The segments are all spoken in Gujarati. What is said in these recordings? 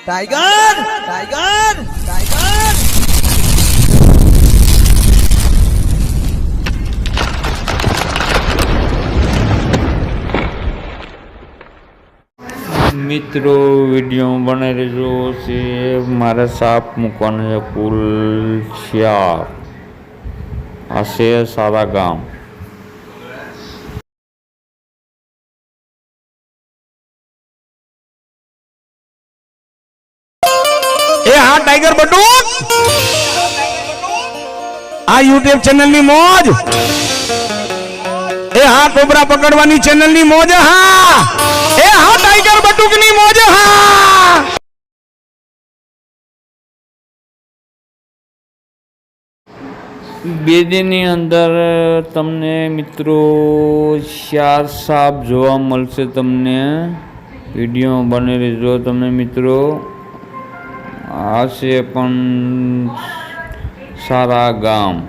टाइगर टाइगर टाइगर મિત્રો વિડીયો બનાવી રહેજો છે મારે સાપ મૂકવાનો છે કુલ 4 આ છે સારા ગામ ए हाँ टाइगर बटूक आ यूट्यूब चैनल नी मौज ए हाँ कोबरा पकड़वानी चैनल नी मौज हाँ ए हाँ टाइगर बटूक नी मौज हाँ બે દિનની અંદર તમને મિત્રો 4 સાપ જોવા મળશે તમને વિડીયો બની રહેજો તમને મિત્રો આ છે પણ સારા ગામ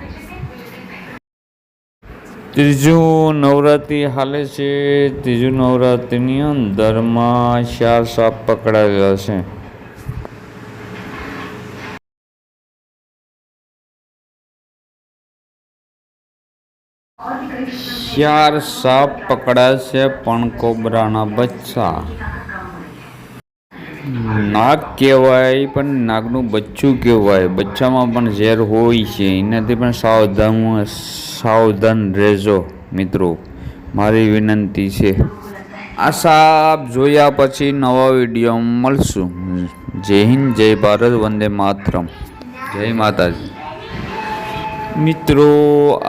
ત્રીજું નવરાત્રિ હાલે છે ત્રીજું નવરાત્રિની અંદરમાં 4 સાપ પકડાયેલા છે 4 સાપ પકડાય છે પણ કોબરાના બચ્ચા નાગ કહેવાય પણ નાગનું બચ્ચું કહેવાય બચ્ચામાં પણ ઝેર હોય છે એનાથી પણ સાવધાન રહેજો મિત્રો મારી વિનંતી છે આ સાપ જોયા પછી નવા વિડીયો મળશું જય હિન્દ જય ભારત વંદે માતરમ જય માતાજી મિત્રો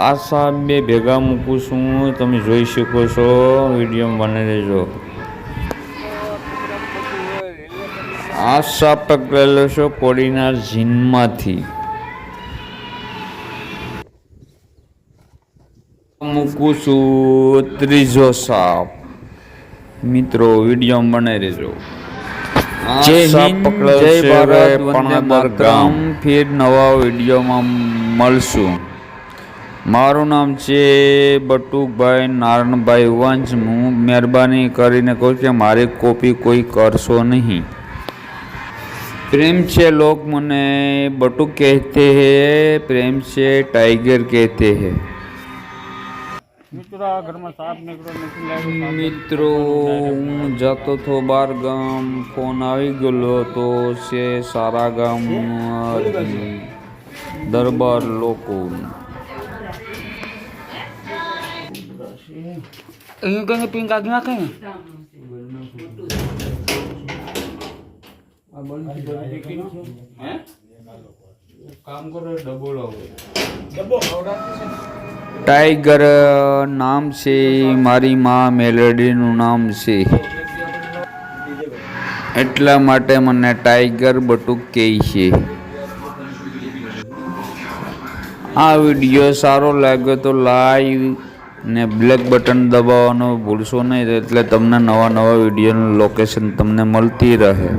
આ સાપ બે ભેગા મૂકું છું તમે જોઈ શકો છો વિડીયો બનાવી દેજો આ સાપ પકડેલો છે કોડીનાર જીનમાંથી મૂકું છું ત્રીજો સાપ મિત્રો વિડીયો બનાવી દેજો જય હિન્દ જય ભારત વંદે માતરમ ફિર નવા વિડીયોમાં મળશું મારું નામ છે બટુકભાઈ નારણભાઈ વંશ હું મહેરબાની કરીને કહું કે મારી કોપી કોઈ કરશો નહીં प्रेम से लोग मने बटुक कहते हैं प्रेम से टाइगर कहते हैं મિત્રો હું જતો હતો બાર ગામ ફોન આવી ગયેલો તો છે સારા ગામ દરબાર લોકો અહીં કઈ પિંક આગ નાખે ને टाइगर नाम से मारी माँ मेलोडीનું નામ છે એટલા માટે મને ટાઈગર બટુક કહે છે આ વિડીયો સારો લાગ્યો તો લાઈક ને બ્લેક બટન દબાવવાનું ભૂલશો નહીં એટલે તમને નવા વિડીયોનું લોકેશન તમને મળતી રહે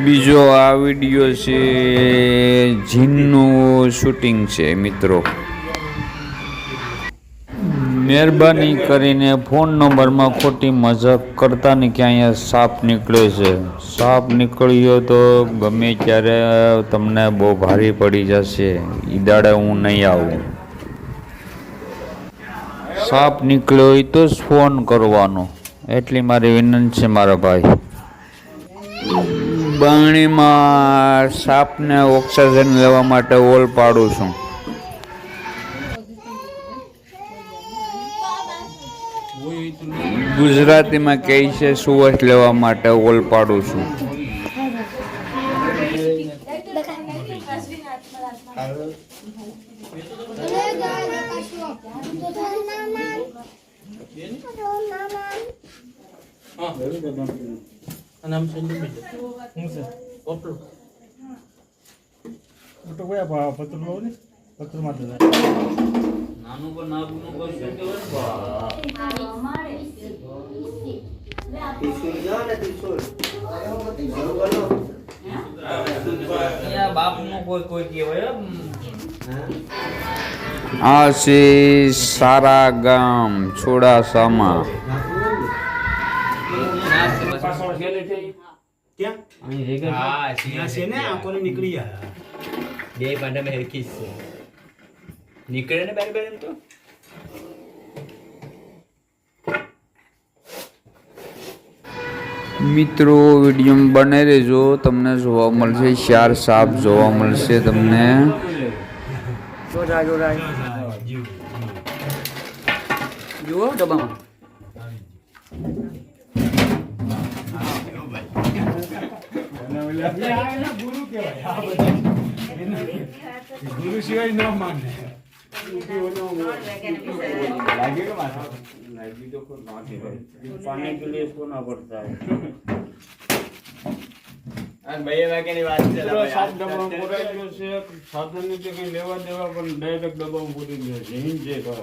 બીજો આ વિડીયો છે જીનનું શૂટિંગ છે મિત્રો મહેરબાની કરીને ફોન નંબરમાં ખોટી મજાક કરતા નહીં કે અહીંયા સાપ નીકળે છે સાપ નીકળ્યો તો ગમે ત્યારે તમને બહુ ભારે પડી જશે ઈ દાડે હું નહીં આવું સાપ નીકળ્યો હોય તો જ ફોન કરવાનો એટલી મારી વિનંતી છે મારા ભાઈ બાણીમાં સાપને ઓક્સિજન લેવા માટે ઓલ પાડું છું ગુજરાતીમાં કહે છે સુવાસ લેવા માટે ઓલ પાડું છું નામ છે હું છે ઓપલો તો કોઈ પત્ર લો ને પત્ર માં દે નાનું પર નાનું પર શું કહેવાય અમારે ત્રિશુલ જો ને ત્રિશુલ બાપ નું કોઈ કહેવાય આ છે સારા ગામ છોડાસામાં. પાછળ ગેલે થઈ ક્યાં અહીં રેગર હા ત્યાં છે ને આંખોને નીકળી ગયા બે પાંડા મેં હરખી છે નીકળે ને બારે બારે તો મિત્રો વિડીયો બને રહેજો, તમને જોવા મળશે 4 સાપ જોવા મળશે તમને. જુઓ ડબ્બામાં ગુરુ કહેવાય આ બધા ગુરુ સિવાય ન માને पानी के लिए सोना पड़ता है ભાઈ વાગ્યાની વાત છે पूरा 7 डब्बा पूरा जो से साधन ने कहीं लेवा देवा पर डायरेक्ट डब्बा में पूरी गयो है हिंद जे कर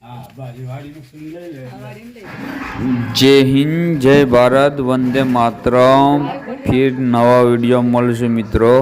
હા બાજી વાડીનું સુંદર લે જય હિન્દ, જય ભારત, વંદે માતરમ. ફિર નવા વિડીયો મળશે મિત્રો.